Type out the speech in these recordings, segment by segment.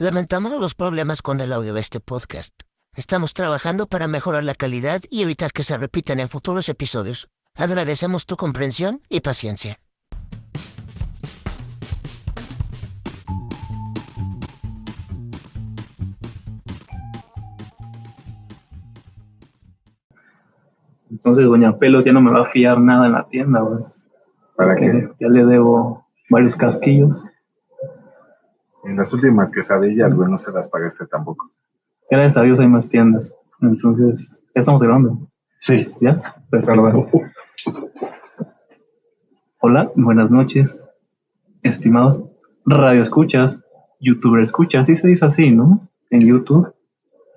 Lamentamos los problemas con el audio de este podcast. Estamos trabajando para mejorar la calidad y evitar que se repitan en futuros episodios. Agradecemos tu comprensión y paciencia. Entonces doña Pelos ya no me va a fiar nada en la tienda, güey. ¿Para qué? Ya le debo varios casquillos. En las últimas quesadillas, güey, no se las pagaste tampoco. Gracias a Dios hay más tiendas. Entonces, ya estamos grabando. Sí. ¿Ya? Perfecto. Perdón. Hola, buenas noches, estimados radioescuchas, youtuber escuchas, sí se dice así, ¿no? En YouTube.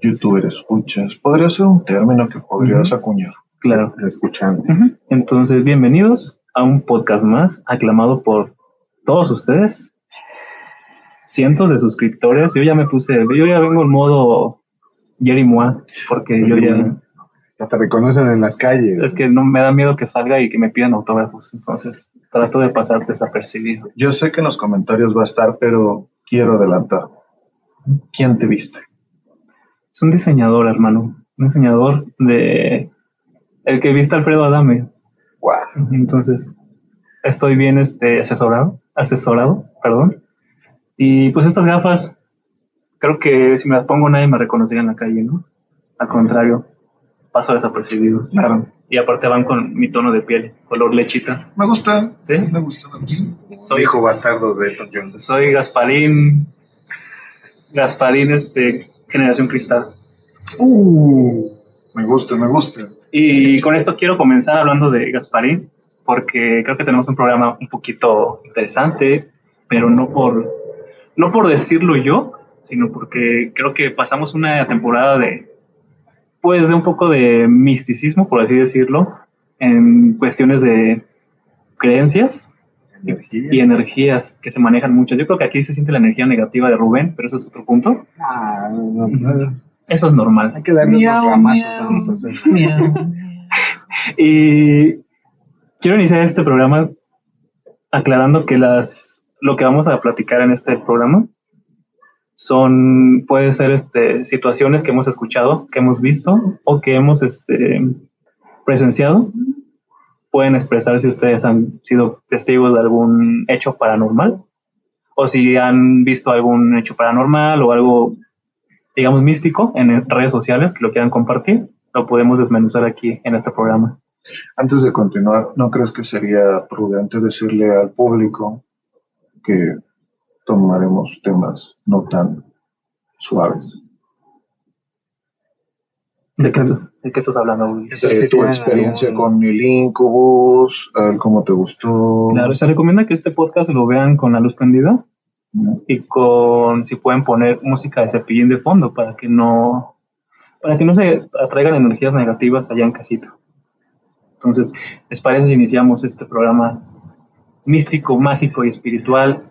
Youtuber escuchas. Podría ser un término que podrías acuñar. Claro. Escuchante. Entonces, bienvenidos a un podcast más aclamado por todos ustedes. Cientos de suscriptores. Yo ya vengo en modo Jerry Mois, porque yo ya... Ya te reconocen en las calles. Es que no me da miedo que salga y que me pidan autógrafos, entonces trato de pasar desapercibido. Yo sé que en los comentarios va a estar, pero quiero adelantar. ¿Quién te viste? Es un diseñador, hermano. Un diseñador de... El que viste a Alfredo Adame. Wow. Entonces, estoy bien asesorado, perdón. Y pues estas gafas, creo que si me las pongo nadie me reconocería en la calle, ¿no? Al contrario, paso desapercibido. Claro. Y aparte van con mi tono de piel, color lechita. Me gusta. ¿Sí? Me gusta. Soy hijo bastardo de Elton John. Soy Gasparín, Generación Cristal. Me gusta. Y con esto quiero comenzar hablando de Gasparín, porque creo que tenemos un programa un poquito interesante, pero no por decirlo yo, sino porque creo que pasamos una temporada de un poco de misticismo, por así decirlo, en cuestiones de creencias y energías que se manejan mucho. Yo creo que aquí se siente la energía negativa de Rubén, pero ese es otro punto. Eso es normal. Hay que darle unos ramazos, vamos a hacer. Y quiero iniciar este programa aclarando que lo que vamos a platicar en este programa puede ser situaciones que hemos escuchado, que hemos visto o que hemos presenciado. Pueden expresar si ustedes han sido testigos de algún hecho paranormal o si han visto algún hecho paranormal o algo, digamos, místico en redes sociales que lo quieran compartir. Lo podemos desmenuzar aquí en este programa. Antes de continuar, ¿no crees que sería prudente decirle al público que tomaremos temas no tan suaves? ¿De qué estás hablando, Luis? Tu experiencia con el Incubus, cómo te gustó. Claro, se recomienda que este podcast lo vean con la luz prendida y si pueden poner música de Cepillín de fondo para que no se atraigan energías negativas allá en casita. Entonces, ¿les parece si iniciamos este programa místico, mágico y espiritual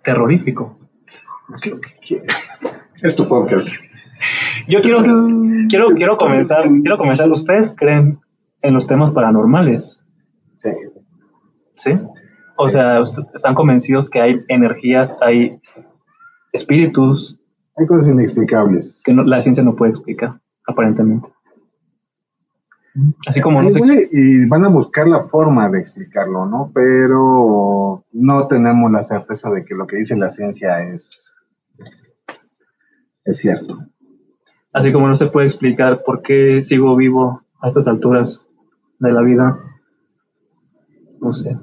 terrorífico? Es lo que quieres. Es tu podcast. Yo quiero comenzar. ¿Ustedes creen en los temas paranormales? Sí. ¿Sí? O sea, ¿están convencidos que hay energías, hay espíritus? Hay cosas inexplicables Que la ciencia no puede explicar, aparentemente. Así como y van a buscar la forma de explicarlo, ¿no? Pero no tenemos la certeza de que lo que dice la ciencia es cierto. Así como no se puede explicar por qué sigo vivo a estas alturas de la vida. No sé.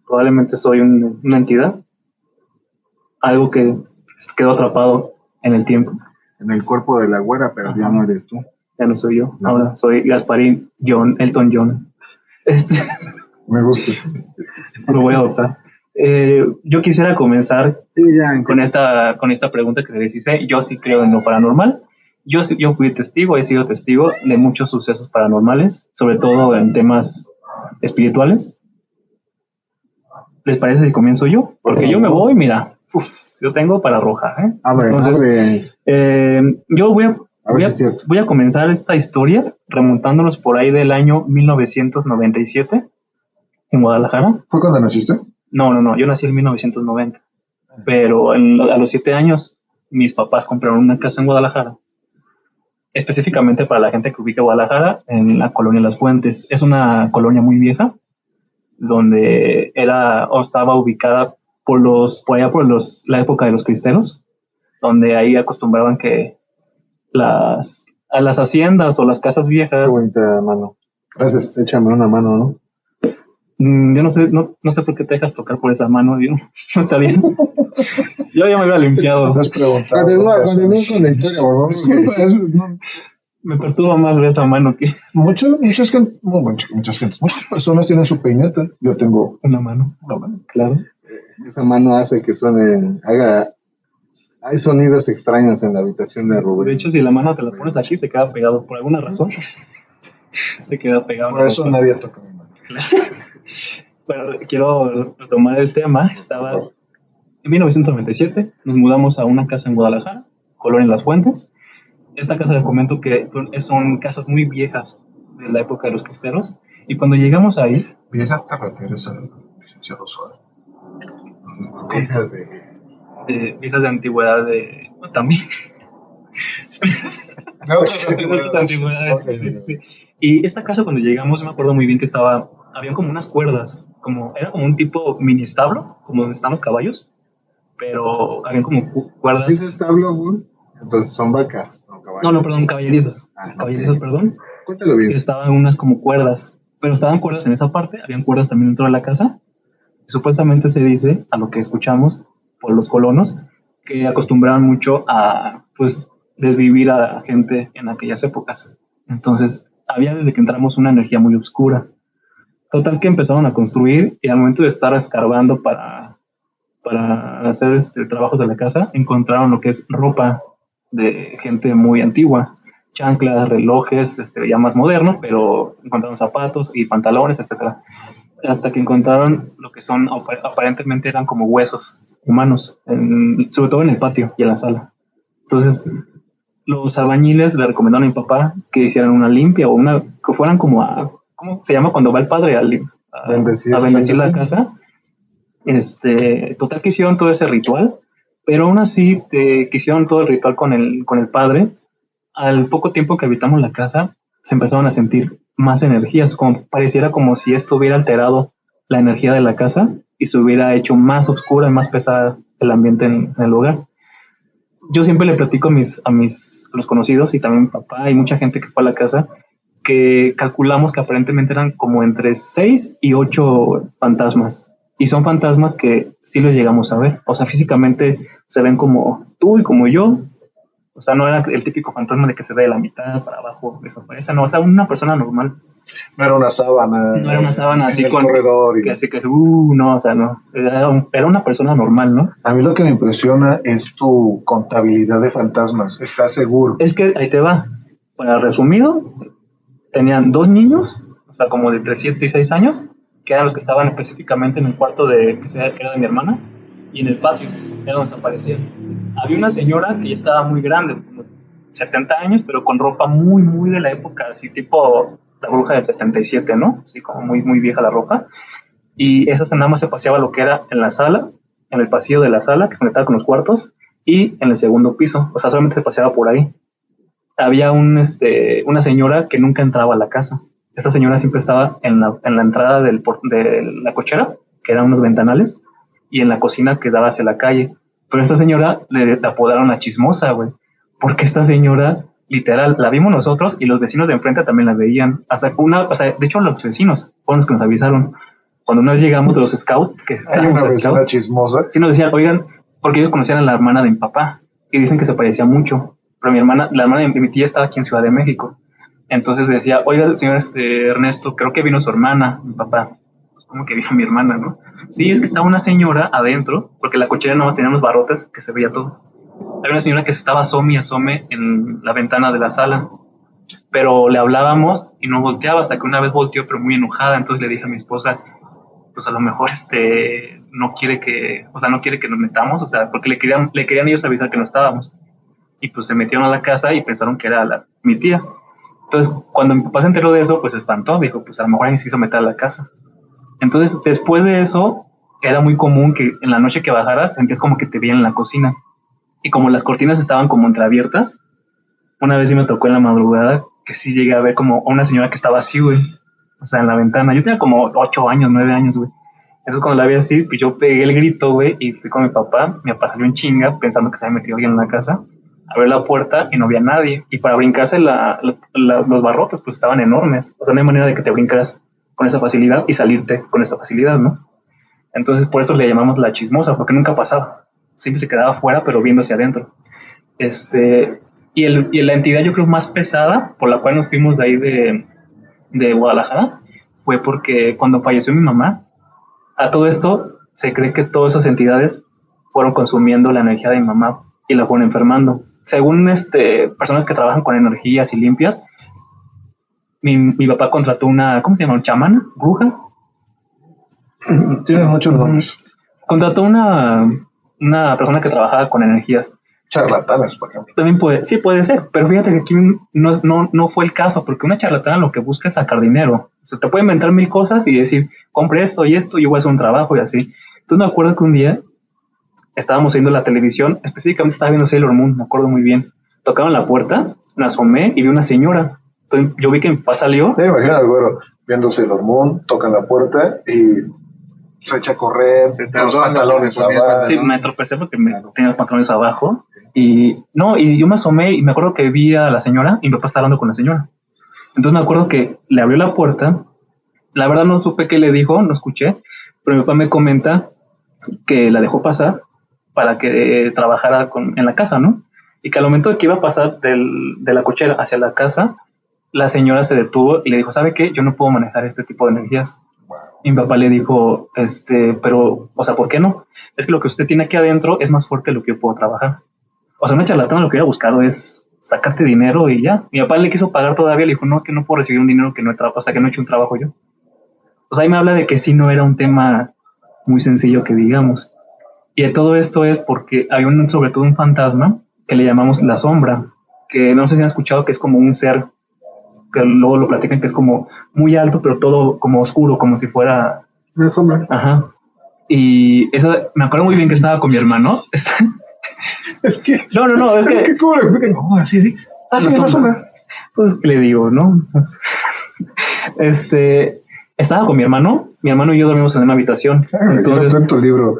Probablemente soy una entidad. Algo que quedó atrapado en el tiempo. En el cuerpo de la güera, pero Ajá. Ya no eres tú. Ya no soy yo. No. Ahora soy Gasparín Elton John. Me gusta. Lo voy a adoptar. Yo quisiera comenzar con esta pregunta que les hice. Yo sí creo en lo paranormal. Yo he sido testigo de muchos sucesos paranormales, sobre todo en temas espirituales. ¿Les parece si comienzo yo? Porque yo me voy, mira, yo tengo para roja, ¿eh? Entonces, yo voy a comenzar esta historia remontándonos por ahí del año 1997 en Guadalajara. ¿Fue cuando naciste? No, yo nací en 1990. Pero a los 7 años, mis papás compraron una casa en Guadalajara, específicamente para la gente que ubica Guadalajara, en la colonia Las Fuentes. Es una colonia muy vieja, donde era o estaba ubicada por allá la época de los cristeros, donde ahí acostumbraban que a las haciendas o las casas Qué viejas. bonita mano. Gracias, échame una mano, ¿no? Yo no sé por qué te dejas tocar por esa mano, no está bien. Yo ya me había limpiado. No has preguntado. Continúa con la historia, por favor. Disculpa, Me perturba más ver esa mano que muchas personas tienen su peineta. Yo tengo una mano. una mano. Claro. Esa mano hace que hay sonidos extraños en la habitación de Rubén. De hecho, si la mano te la pones aquí, se queda pegado por alguna razón. Se queda pegado. Por eso nadie toca mi mano. Bueno, quiero retomar el tema. Estaba en 1997, nos mudamos a una casa en Guadalajara, Colonia Las Fuentes. Esta casa, les comento que son casas muy viejas de la época de los cristeros. Y cuando llegamos ahí... ¿Viejas te refieres al licenciado Suárez? Viejas viejas de antigüedad también. de Otras antigüedades. Sí. Y esta casa, cuando llegamos, me acuerdo muy bien que habían como unas cuerdas, era como un tipo mini establo, como donde están los caballos, pero habían como cuerdas. ¿Sí es establo, güey? Entonces son vacas, no caballos. No, perdón, caballerizas. Caballerizas, Ok. perdón. Cuéntalo bien. Estaban unas como cuerdas, pero estaban cuerdas en esa parte, habían cuerdas también dentro de la casa. Y supuestamente se dice, a lo que escuchamos por los colonos, que acostumbraban mucho a, pues, desvivir a gente en aquellas épocas. Entonces, había desde que entramos una energía muy oscura. Total que empezaron a construir y al momento de estar escarbando para hacer trabajos de la casa, encontraron lo que es ropa de gente muy antigua, chanclas, relojes, ya más modernos, pero encontraron zapatos y pantalones, etcétera. Hasta que encontraron lo que son, aparentemente eran como huesos humanos, sobre todo en el patio y en la sala. Entonces, los albañiles le recomendaron a mi papá que hicieran una limpia o que fueran como ¿cómo se llama cuando va el padre a bendecir la casa? Total que hicieron todo ese ritual, pero aún así que hicieron todo el ritual con el padre. Al poco tiempo que habitamos la casa, se empezaron a sentir más energías, pareciera como si esto hubiera alterado la energía de la casa y se hubiera hecho más oscura y más pesada el ambiente en el hogar. Yo siempre le platico a los conocidos y también a mi papá y mucha gente que fue a la casa, que calculamos que aparentemente eran como entre 6 y 8 fantasmas. Y son fantasmas que sí los llegamos a ver. O sea, físicamente se ven como tú y como yo. O sea, no era el típico fantasma de que se ve de la mitad para abajo, desaparece. No, o sea, una persona normal. No era una sábana. No era una sábana así en el con... corredor. Así que, no, o sea, no. Era una persona normal, ¿no? A mí lo que me impresiona es tu contabilidad de fantasmas. ¿Estás seguro? Es que ahí te va. Para resumido, tenían 2 niños, o sea, como de entre 7 y 6 años, que eran los que estaban específicamente en el cuarto que era de mi hermana, y en el patio, era donde se aparecían. Había una señora que ya estaba muy grande, como 70 años, pero con ropa muy, muy de la época, así tipo la bruja del 77, ¿no? Así como muy, muy vieja la ropa. Y esa nada más se paseaba lo que era en la sala, en el pasillo de la sala, que conectaba con los cuartos, y en el segundo piso, o sea, solamente se paseaba por ahí. Había una señora que nunca entraba a la casa. Esta señora siempre estaba en la entrada de la cochera, que eran unos ventanales, y en la cocina que daba hacia la calle. Pero esta señora le apodaron la chismosa, güey, porque esta señora, literal, la vimos nosotros y los vecinos de enfrente también la veían. O sea, de hecho, los vecinos fueron los que nos avisaron. Cuando una vez llegamos de los scouts, que hay una vecina chismosa. Sí nos decían, oigan, porque ellos conocían a la hermana de mi papá y dicen que se parecía mucho. Pero la hermana de mi tía estaba aquí en Ciudad de México. Entonces decía, oiga, señor Ernesto, creo que vino su hermana, mi papá. Pues, ¿cómo que vino mi hermana, no? Sí, es que estaba una señora adentro, porque la cochera nomás tenía unos barrotes que se veía todo. Había una señora que estaba asome en la ventana de la sala. Pero le hablábamos y no volteaba hasta que una vez volteó, pero muy enojada. Entonces le dije a mi esposa, pues a lo mejor no quiere que nos metamos, o sea, porque le querían ellos avisar que no estábamos. Y pues se metieron a la casa y pensaron que era mi tía. Entonces, cuando mi papá se enteró de eso, pues se espantó, dijo, pues a lo mejor alguien se quiso meter a la casa. Entonces, después de eso, era muy común que en la noche que bajaras sentías como que te veían en la cocina. Y como las cortinas estaban como entreabiertas, una vez sí me tocó en la madrugada que sí llegué a ver como a una señora que estaba así, güey. O sea, en la ventana. Yo tenía como 8 años, 9 años, güey. Entonces cuando la vi así, pues yo pegué el grito, güey, y fui con mi papá. Mi papá salió en chinga pensando que se había metido alguien en la casa. Abrí la puerta y no había nadie. Y para brincarse los barrotes, pues estaban enormes. O sea, no hay manera de que te brincaras con esa facilidad y salirte con esa facilidad, ¿no? Entonces por eso le llamamos la chismosa, porque nunca pasaba. Siempre se quedaba afuera, pero viendo hacia adentro. Y la entidad yo creo más pesada por la cual nos fuimos de ahí de Guadalajara fue porque cuando falleció mi mamá, a todo esto se cree que todas esas entidades fueron consumiendo la energía de mi mamá y la fueron enfermando. Según personas que trabajan con energías y limpias, mi papá contrató ¿cómo se llama? ¿Un chamán? ¿Bruja? Tienen muchos nombres. Contrató una persona que trabajaba con energías. Charlatanes, por ejemplo. También puede ser, pero fíjate que aquí no fue el caso, porque una charlatana lo que busca es sacar dinero. O sea, te puede inventar 1000 cosas y decir, compre esto y esto, y voy a hacer un trabajo y así. Entonces me acuerdo que un día estábamos viendo la televisión, específicamente estaba viendo Sailor Moon, me acuerdo muy bien. Tocaron la puerta, me asomé y vi una señora. Entonces yo vi que mi papá salió. Imagínate, güero, viendo Sailor Moon, tocan la puerta y se echa a correr, Se con los perdona, pantalones se ponía abajo. Sí, me tropecé porque tenía los pantalones abajo. Y yo me asomé y me acuerdo que vi a la señora y mi papá estaba hablando con la señora. Entonces me acuerdo que le abrió la puerta. La verdad no supe qué le dijo, no escuché, pero mi papá me comenta que la dejó pasar para que trabajara en la casa, ¿no? Y que al momento de que iba a pasar de la cochera hacia la casa, la señora se detuvo y le dijo, ¿sabe qué? Yo no puedo manejar este tipo de energías. Y mi papá le dijo, pero, o sea, ¿por qué no? Es que lo que usted tiene aquí adentro es más fuerte de lo que yo puedo trabajar. O sea, una charlatana lo que hubiera buscado es sacarte dinero y ya. Mi papá le quiso pagar todavía, le dijo, no, es que no puedo recibir un dinero que no he trabajado, o sea, que no he hecho un trabajo yo. O sea, ahí me habla de que sí no era un tema muy sencillo que digamos. Y de todo esto es porque hay sobre todo un fantasma que le llamamos la sombra, que no sé si han escuchado que es como un ser, que luego lo platican que es como muy alto, pero todo como oscuro, como si fuera... Una sombra. Ajá. Y me acuerdo muy bien que estaba con mi hermano. Es que... No, es que... ¿Cómo le explican? ¿Cómo así? Sí. La sombra. Pues, ¿qué le digo, no? Estaba con mi hermano y yo dormimos en una habitación. Entonces, en tu libro.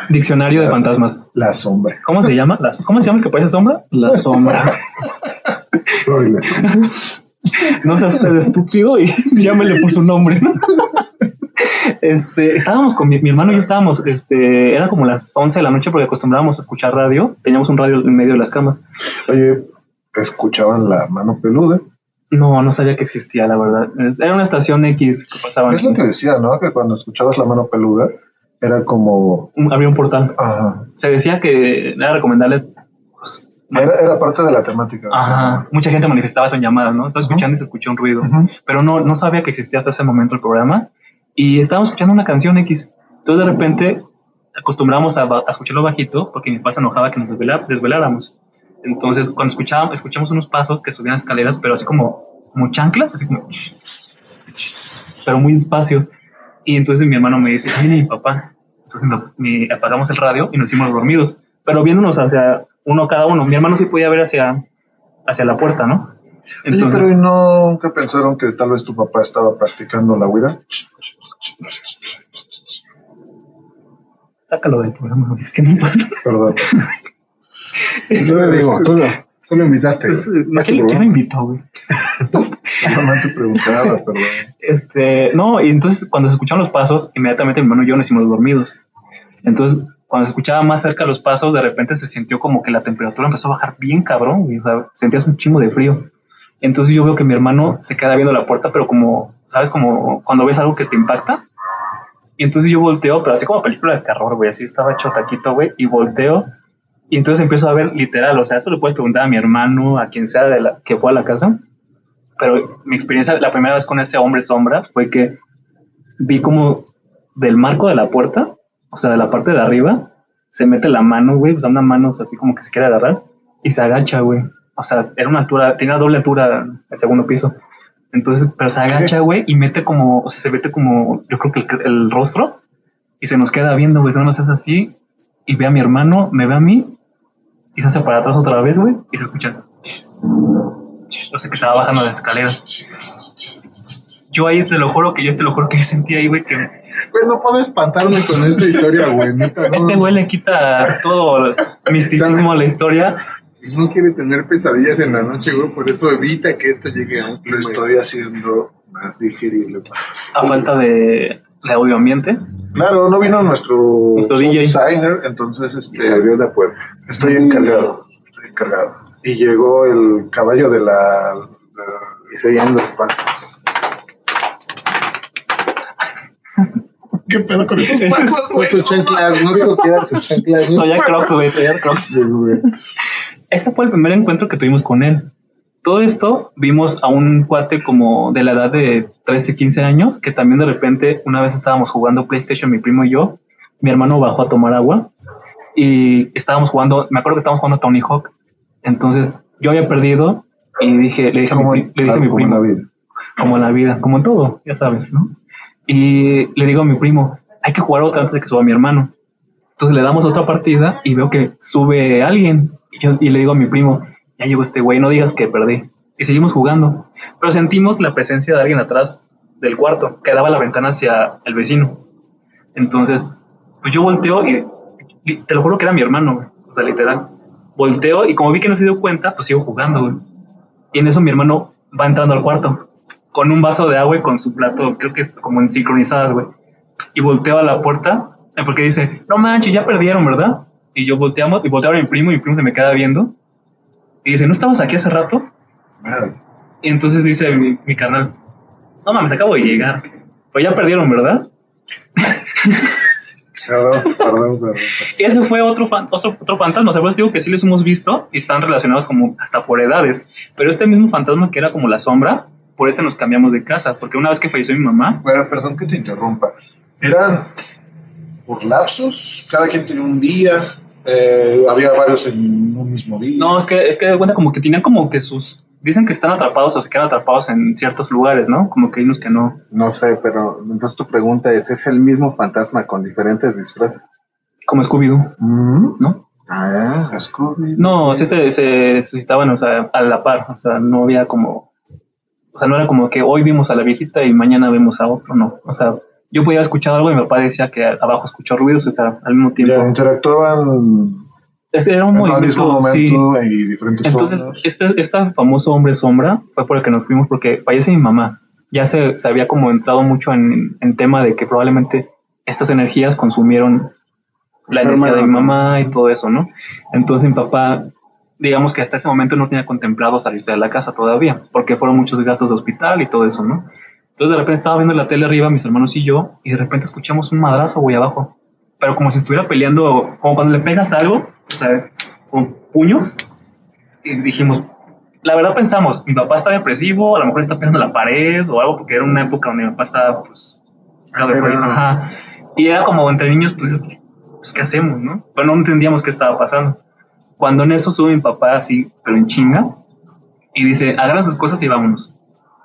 Diccionario de fantasmas. La sombra. ¿Cómo se llama? ¿Cómo se llama el que parece sombra? La sombra. Soy la sombra. No sea usted estúpido y ya me le puso un nombre, ¿no? Estábamos con mi hermano y yo estábamos, era como las 11 de la noche porque acostumbrábamos a escuchar radio. Teníamos un radio en medio de las camas. Oye, ¿escuchaban La Mano Peluda? No sabía que existía, la verdad. Era una estación X que pasaban. Es lo que decía, ¿no? Que cuando escuchabas La Mano Peluda era como... Había un portal. Ajá. Se decía que era recomendable. Pues, Era parte de la temática. Ajá. Mucha gente manifestaba eso en llamadas, ¿no? Estaba escuchando y se escuchó un ruido. Pero no sabía que existía hasta ese momento el programa. Y estábamos escuchando una canción X. Entonces de repente acostumbramos a escucharlo bajito porque mi papá se enojaba que nos desveláramos. Entonces cuando escuchamos unos pasos que subían escaleras, pero así como chanclas, así como pero muy despacio. Y entonces mi hermano me dice, viene mi papá. Entonces apagamos el radio y nos hicimos dormidos, pero viéndonos hacia uno cada uno. Mi hermano sí podía ver hacia la puerta, ¿no? Entonces, pero ¿y nunca pensaron que tal vez tu papá estaba practicando la huida? Sácalo del programa, es que no puedo. Perdón. Yo le digo, tú lo invitaste. Pues, ¿quién lo invitó, güey? Solamente preguntaba, perdón. No, y entonces cuando se escuchaban los pasos, inmediatamente mi hermano y yo nos hicimos dormidos. Entonces, cuando se escuchaba más cerca los pasos, de repente se sintió como que la temperatura empezó a bajar bien cabrón, güey. O sea, sentías un chingo de frío. Entonces yo veo que mi hermano se queda viendo la puerta, pero como, ¿sabes? Como cuando ves algo que te impacta. Y entonces yo volteo, pero así como película de terror, güey. Así estaba hecho taquito, güey. Y volteo. Y entonces empiezo a ver literal. O sea, eso lo puedes preguntar a mi hermano, a quien sea que fue a la casa. Pero mi experiencia, la primera vez con ese hombre sombra, fue que vi como del marco de la puerta, o sea, de la parte de arriba, se mete la mano, güey. O sea, una mano así como que se quiere agarrar. Y se agacha, güey. O sea, era una altura, tenía doble altura el segundo piso. Entonces, pero se agacha, güey, y mete como, o sea, se mete como, yo creo que el rostro Y se nos queda viendo, güey, no se hace así. Y ve a mi hermano, me ve a mí. Y se hace para atrás otra vez, güey. Y se escucha. No sé, que estaba bajando las escaleras. Yo ahí te lo juro que yo sentí ahí, güey, que... Güey, no puedo espantarme con esta historia, güey. Neta, no. Este güey le quita todo el misticismo a la historia. No quiere tener pesadillas en la noche, güey. Por eso evita que esto llegue a un Lo clima. estoy haciendo más digerible. A falta de audio ambiente. Claro, no vino nuestro DJ designer, entonces Se abrió la puerta. estoy encargado. Y llegó el caballo de la Y se oían los pasos. ¿Qué pedo con esos pasos, Con sus chanclas, no digo que eran sus chanclas, ¿no? Traía Crocs, güey, traía Crocs. Sí, güey. Ese fue el primer encuentro que tuvimos con él. Todo esto vimos a un cuate como de la edad de 13, 15 años, que también de repente una vez estábamos jugando PlayStation, mi primo y yo. Mi hermano bajó a tomar agua y estábamos jugando, me acuerdo que estábamos jugando Tony Hawk. Entonces yo había perdido y le dije a mi primo, como en la vida, como en todo, ya sabes, ¿no? Y le digo a mi primo, hay que jugar otra antes de que suba mi hermano. Entonces le damos otra partida y veo que sube alguien. Y le digo a mi primo, ya llegó este güey, no digas que perdí. Y seguimos jugando. Pero sentimos la presencia de alguien atrás del cuarto, que daba la ventana hacia el vecino. Entonces, pues yo volteo y te lo juro que era mi hermano, güey. O sea, literal. Volteo y como vi que no se dio cuenta, pues sigo jugando, güey. Y en eso mi hermano va entrando al cuarto con un vaso de agua y con su plato, creo que es como en sincronizadas, güey. Y volteo a la puerta porque dice, no manches, ya perdieron, ¿verdad? Y yo volteamos y volteo a mi primo se me queda viendo y dice, ¿no estabas aquí hace rato? Y entonces dice mi carnal, no mames, acabo de llegar. Pues ya perdieron, ¿verdad? Perdón. Y ese fue otro fantasma. ¿Sabes? Digo que sí los hemos visto y están relacionados como hasta por edades. Pero este mismo fantasma que era como la sombra, por eso nos cambiamos de casa. Porque una vez que falleció mi mamá... Bueno, perdón que te interrumpa. ¿Eran por lapsos? ¿Cada quien tenía un día? ¿Había varios en un mismo día? No, es que de cuenta como que tenían como que sus... Dicen que están atrapados o se quedan atrapados en ciertos lugares, ¿no? Como que hay unos que no. No sé, pero entonces tu pregunta es el mismo fantasma con diferentes disfraces? Como Scooby-Doo, ¿no? Ah, Scooby. No, sí se suscitaban, o sea, a la par. O sea, no había como... O sea, no era como que hoy vimos a la viejita y mañana vemos a otro, no. O sea, yo podía escuchar algo y mi papá decía que abajo escuchó ruidos, o sea, al mismo tiempo. Ya interactuaban Era un movimiento, al mismo momento, sí. Y diferentes Entonces, zonas. este famoso hombre sombra fue por el que nos fuimos porque fallece mi mamá. Ya se había como entrado mucho en tema de que probablemente estas energías consumieron la energía de mi mamá y todo eso, ¿no? Entonces mi papá, digamos que hasta ese momento no tenía contemplado salirse de la casa todavía, porque fueron muchos gastos de hospital y todo eso, ¿no? Entonces de repente estaba viendo la tele arriba, mis hermanos y yo, y de repente escuchamos un madrazo, güey, abajo. Pero como si estuviera peleando, como cuando le pegas algo, o sea, con puños, y dijimos, la verdad pensamos, mi papá está depresivo, a lo mejor está pegando la pared o algo, porque era una época donde mi papá estaba, pues, ajá. Y era como entre niños, pues, ¿qué hacemos, no? Pero no entendíamos qué estaba pasando. Cuando en eso sube mi papá así, pero en chinga, y dice, agarran sus cosas y vámonos.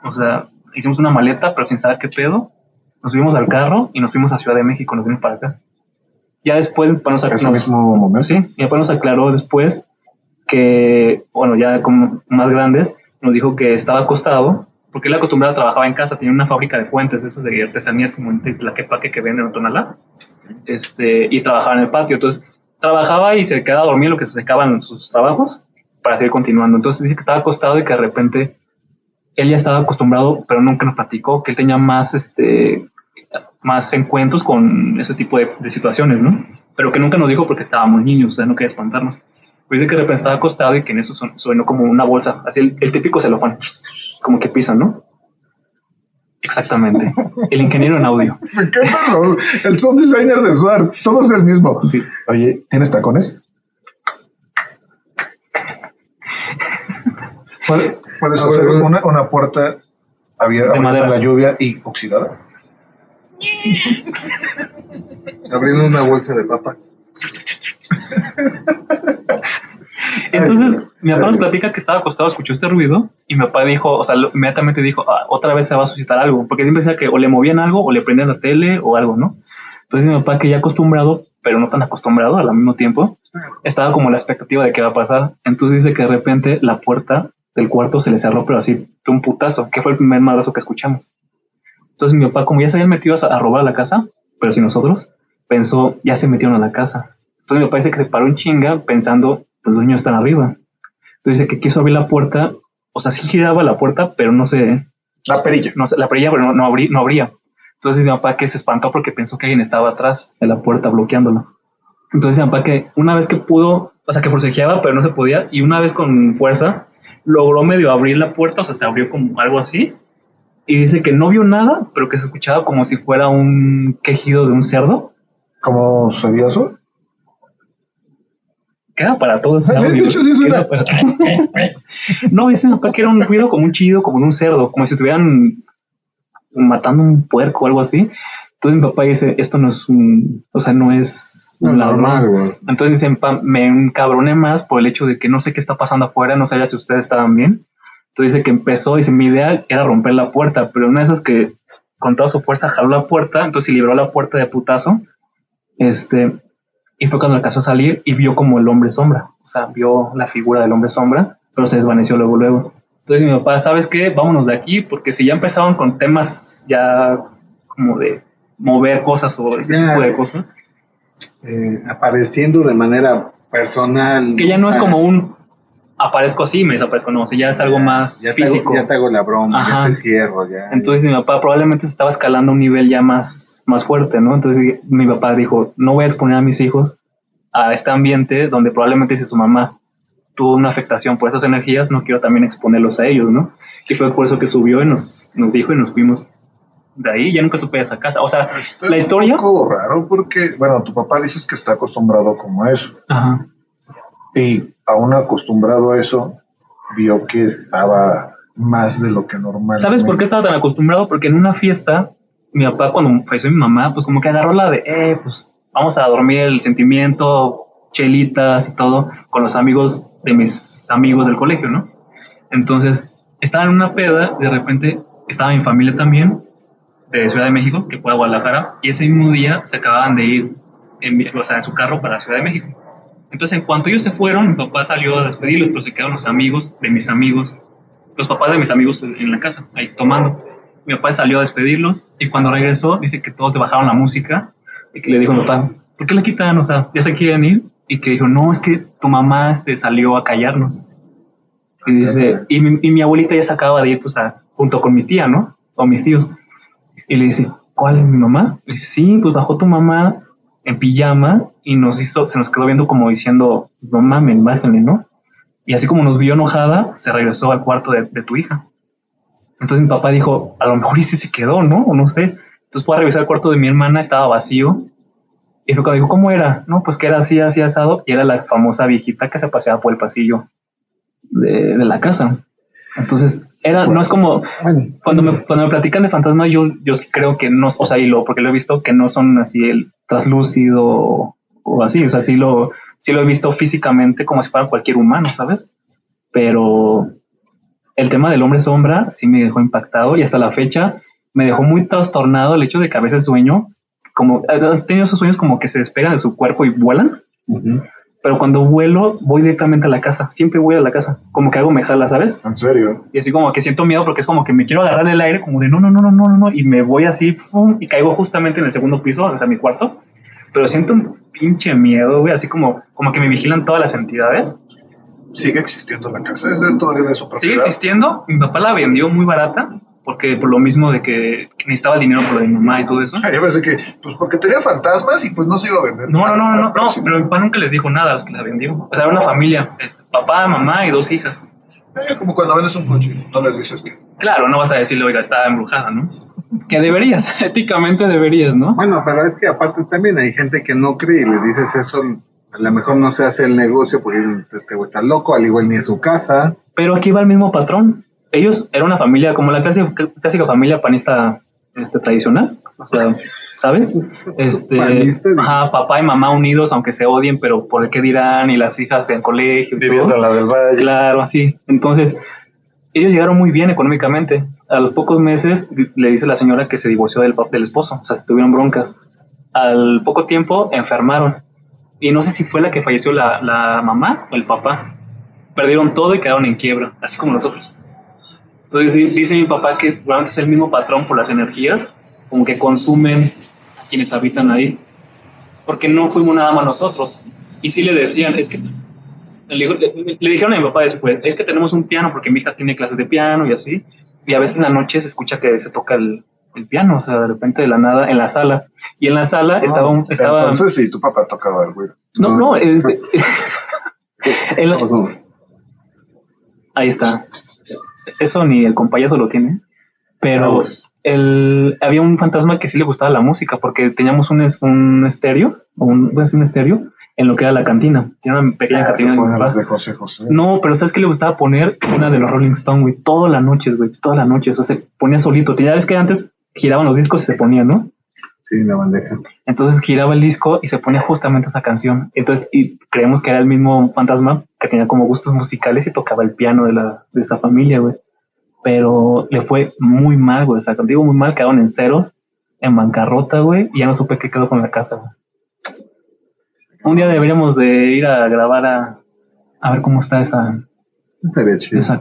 O sea, hicimos una maleta, pero sin saber qué pedo. Nos subimos al carro y nos fuimos a Ciudad de México, nos fuimos para acá. Ya después nos aclaró después que, bueno, ya como más grandes, nos dijo que estaba acostado, porque él acostumbrado trabajaba en casa, tenía una fábrica de fuentes, de esas de artesanías como en Tlaquepaque que venden en Tonalá, y trabajaba en el patio. Entonces, trabajaba y se quedaba dormido en lo que se secaban sus trabajos para seguir continuando. Entonces, dice que estaba acostado y que de repente él ya estaba acostumbrado, pero nunca nos platicó que él tenía más encuentros con ese tipo de situaciones, ¿no? Pero que nunca nos dijo porque estábamos niños, o sea, no quería espantarnos. Pues dice que de repente estaba acostado y que en eso sonó como una bolsa, así el típico celofán, como que pisan, ¿no? Exactamente. El ingeniero en audio. Me encanta el sound designer de SWAT, todo es el mismo. Sí. Oye, ¿tienes tacones? ¿Puedes hacer una puerta abierta en la lluvia y oxidada? Abriendo una bolsa de papas. Entonces mi papá nos platica que estaba acostado, escuchó este ruido y mi papá dijo, o sea, inmediatamente dijo, otra vez se va a suscitar algo, porque siempre decía que o le movían algo o le prendían la tele o algo, ¿no? Entonces mi papá, que ya acostumbrado, pero no tan acostumbrado al mismo tiempo, estaba como la expectativa de qué va a pasar. Entonces dice que de repente la puerta del cuarto se le cerró, pero así de un putazo, que fue el primer madrazo que escuchamos. Entonces mi papá, como ya se habían metido a robar a la casa, pero sin nosotros, pensó, ya se metieron a la casa. Entonces mi papá dice que se paró en chinga pensando, pues los niños están arriba. Entonces dice que quiso abrir la puerta, o sea, sí giraba la puerta, pero no sé. La perilla. No sé, la perilla, pero no abría. Entonces mi papá que se espantó porque pensó que alguien estaba atrás de la puerta bloqueándola. Entonces mi papá que una vez que pudo, o sea, que forcejeaba, pero no se podía, y una vez con fuerza logró medio abrir la puerta, o sea, se abrió como algo así, y dice que no vio nada, pero que se escuchaba como si fuera un quejido de un cerdo. ¿Cómo sería eso? Queda para todos. De hecho, sí suena. No, dice mi papá que era un ruido como un chillido, como de un cerdo, como si estuvieran matando un puerco o algo así. Entonces mi papá dice, esto no es no es normal, güey. Entonces dice, me encabroné más por el hecho de que no sé qué está pasando afuera, no sabía si ustedes estaban bien. Entonces dice que empezó, dice, mi idea era romper la puerta, pero una de esas que con toda su fuerza jaló la puerta, entonces se libró la puerta de putazo, y fue cuando alcanzó a salir y vio como el hombre sombra, o sea, vio la figura del hombre sombra, pero se desvaneció luego. Entonces mi papá, ¿sabes qué? Vámonos de aquí, porque si ya empezaban con temas ya como de mover cosas o ese tipo de cosas. Apareciendo de manera personal. Que ya no es como un aparezco así y me desaparezco, no, o sea, ya es algo más físico. Ya te hago la broma, ajá, ya te cierro, ya. Entonces mi papá probablemente se estaba escalando a un nivel ya más fuerte, ¿no? Entonces mi papá dijo, no voy a exponer a mis hijos a este ambiente donde probablemente si su mamá tuvo una afectación por esas energías, no quiero también exponerlos a ellos, ¿no? Y fue por eso que subió y nos dijo y nos fuimos de ahí, ya nunca supe de esa casa. O sea, la historia... Es un poco raro porque, bueno, tu papá dices que está acostumbrado como a eso. Ajá. Y aún acostumbrado a eso, vio que estaba más de lo que normal. ¿Sabes por qué estaba tan acostumbrado? Porque en una fiesta, mi papá, cuando falleció mi mamá, pues como que agarró la de, pues vamos a dormir el sentimiento, chelitas y todo, con los amigos de mis amigos del colegio, ¿no? Entonces, estaba en una peda, de repente estaba mi familia también, de Ciudad de México, que fue a Guadalajara, y ese mismo día se acababan de ir, en su carro para Ciudad de México. Entonces, en cuanto ellos se fueron, mi papá salió a despedirlos, pero se quedaron los amigos de mis amigos, los papás de mis amigos en la casa, ahí tomando. Mi papá salió a despedirlos y cuando regresó, dice que todos le bajaron la música y que le dijo a mi papá, ¿por qué la quitan? O sea, ya se quieren ir. Y que dijo, no, es que tu mamá salió a callarnos. Y dice, y mi abuelita ya se acaba de ir, pues, junto con mi tía, ¿no? O mis tíos. Y le dice, ¿cuál? ¿Mi mamá? Y dice, sí, pues bajó tu mamá en pijama y se nos quedó viendo como diciendo, no mames, bájenle, ¿no? Y así como nos vio enojada, se regresó al cuarto de tu hija. Entonces mi papá dijo, a lo mejor y sí se quedó, ¿no? O no sé. Entonces fue a revisar el cuarto de mi hermana, estaba vacío. Y fue cuando dijo, ¿cómo era? No, pues que era así asado. Y era la famosa viejita que se paseaba por el pasillo de la casa. Entonces no es como, cuando me platican de fantasmas, yo sí creo que no, o sea, porque lo he visto que no son así el traslúcido o así, o sea, sí lo he visto físicamente como si fuera cualquier humano, ¿sabes? Pero el tema del hombre sombra sí me dejó impactado y hasta la fecha me dejó muy trastornado el hecho de que a veces sueño, como has tenido esos sueños como que se despegan de su cuerpo y vuelan. Uh-huh. Pero cuando vuelo, voy directamente a la casa. Siempre voy a la casa. Como que algo me jala, ¿sabes? ¿En serio? Y así como que siento miedo porque es como que me quiero agarrar el aire, como de no. Y me voy así, pum, y caigo justamente en el segundo piso, o sea, mi cuarto. Pero siento un pinche miedo, güey. Así como que me vigilan todas las entidades. ¿Sigue existiendo la casa? ¿Es todavía de su propiedad? Sigue existiendo. Mi papá la vendió muy barata. Porque por lo mismo de que necesitaba el dinero por lo de mi mamá y todo eso. Yo pensé que, pues porque tenía fantasmas y pues no se iba a vender. No, pero mi papá nunca les dijo nada a los que la vendió. O sea, era una familia, papá, mamá y 2 hijas. Como cuando vendes un coche, no les dices que... Claro, no vas a decirle, oiga, está embrujada, ¿no? Que deberías, éticamente deberías, ¿no? Bueno, pero es que aparte también hay gente que no cree y le dices eso, a lo mejor no se hace el negocio porque este güey está loco, al igual ni en su casa. Pero aquí va el mismo patrón. Ellos eran una familia, como la clásica familia panista tradicional, o sea, ¿sabes? Ajá, papá y mamá unidos, aunque se odien, pero por el qué dirán, y las hijas en colegio. Viviendo en la del Valle. Claro, así. Entonces, ellos llegaron muy bien económicamente. A los pocos meses le dice la señora que se divorció del esposo, o sea, tuvieron broncas. al poco tiempo enfermaron. Y no sé si fue la que falleció la mamá o el papá. Perdieron todo y quedaron en quiebra, así como nosotros. Entonces dice mi papá que probablemente es el mismo patrón por las energías, como que consumen a quienes habitan ahí. Porque no fuimos nada más nosotros. Y sí le decían, es que le dijeron a mi papá después, es que tenemos un piano porque mi hija tiene clases de piano y así. Y a veces en la noche se escucha que se toca el piano, o sea, de repente de la nada en la sala. Y en la sala estaba. Entonces sí, tu papá tocaba el güey. No, ahí está. Eso ni el compayazo lo tiene. Pero había un fantasma que sí le gustaba la música porque teníamos un estéreo, un estéreo en lo que era la cantina. Tiene una pequeña cantina. De José José. No, pero ¿sabes qué le gustaba poner? Una de los Rolling Stones, güey, todas las noches, güey, todas las noches. O sea, se ponía solito. Ya ves que antes giraban los discos y se ponían, ¿no? Sí, la bandeja. Entonces giraba el disco y se ponía justamente esa canción. Entonces, y creemos que era el mismo fantasma que tenía como gustos musicales y tocaba el piano de esa familia, güey. Pero le fue muy mal, güey. O sea, digo muy mal, quedaron en cero, en bancarrota, güey, y ya no supe qué quedó con la casa, güey. Un día deberíamos de ir a grabar a ver cómo está esa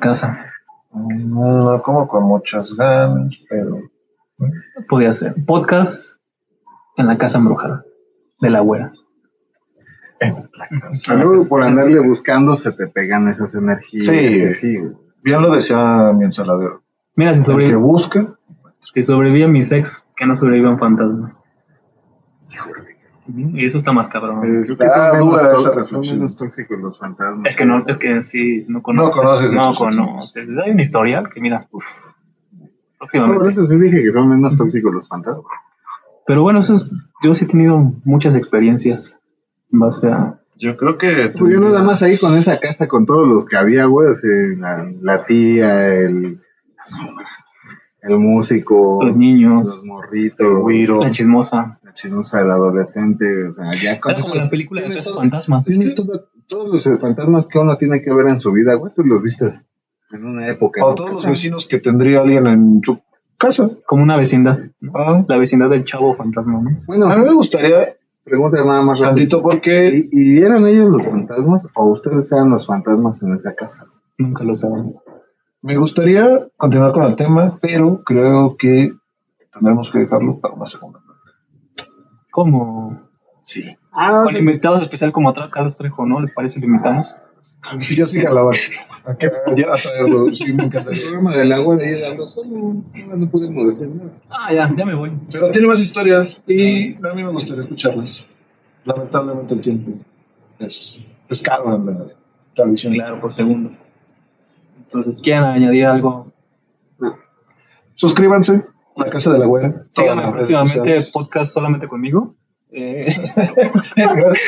casa. No como con muchas ganas, pero Podía ser. Podcast en la casa embrujada de la güera. Saludos por andarle buscando, se te pegan esas energías. Sí. Bien lo decía mi ensaladero. Mira, si El que busca. sobrevive mis ex, que no sobrevive un fantasma. Y eso está más cabrón. Creo que son menos tóxicos los fantasmas. Es que sí, no conoces. Hay un historial que mira, próximamente. Por eso sí dije que son menos tóxicos los fantasmas. Pero bueno, yo sí he tenido muchas experiencias en base a... Yo creo que... Pues yo nada más ahí con esa casa, con todos los que había, güey, o sea, la tía, el músico, Los niños, los morritos, la chismosa, el adolescente, o sea, ya con era como la película de Casa Fantasmas. Tienes todos los fantasmas que uno tiene que ver en su vida, güey, tú los viste en una época. O todos los vecinos que tendría alguien en su casa. Como una vecindad, ¿no? La vecindad del chavo fantasma, ¿no? Bueno, a mí me gustaría... Pregunta nada más tantito porque... ¿Y eran ellos los fantasmas o ustedes eran los fantasmas en esa casa? Nunca lo saben. Me gustaría continuar con el tema, pero creo que tendremos que dejarlo para una segunda parte. ¿Cómo? Sí. Con invitados especial como Carlos Trejo, ¿no? ¿Les parece? ¿Lo invitamos? Yo sí jalaba. ¿A qué? A traerlo. Sí, me encanta. El programa del agua de ahí habló solo. No podemos decir nada. Ya me voy. Pero tiene más historias y a mí me gustaría escucharlas. Lamentablemente el tiempo es caro en la televisión. Claro, por segundo. Entonces, ¿quieren añadir algo? Suscríbanse a La Casa de la Güera. Síganme próximamente, podcast solamente conmigo.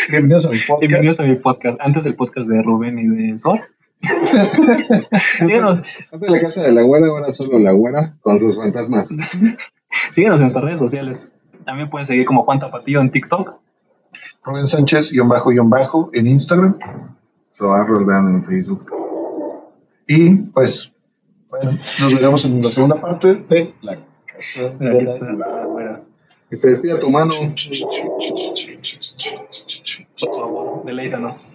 Bienvenidos a mi podcast. Bienvenidos a mi podcast. Antes del podcast de Rubén y de Sor. Síganos. Antes de La Casa de la Güera, ahora solo la Güera con sus fantasmas. Síganos en nuestras redes sociales. También pueden seguir como Juan Tapatío en TikTok. Rubén Sánchez, _, en Instagram. Soar Roldán en Facebook. Y pues, bueno, nos veremos en la segunda parte de La Casa de la Güera. Que se despida tu mano. Por favor, deleítanos.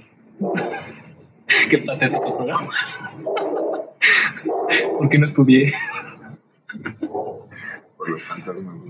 Qué patético programa. ¿Por qué no estudié? Por los fantasmas.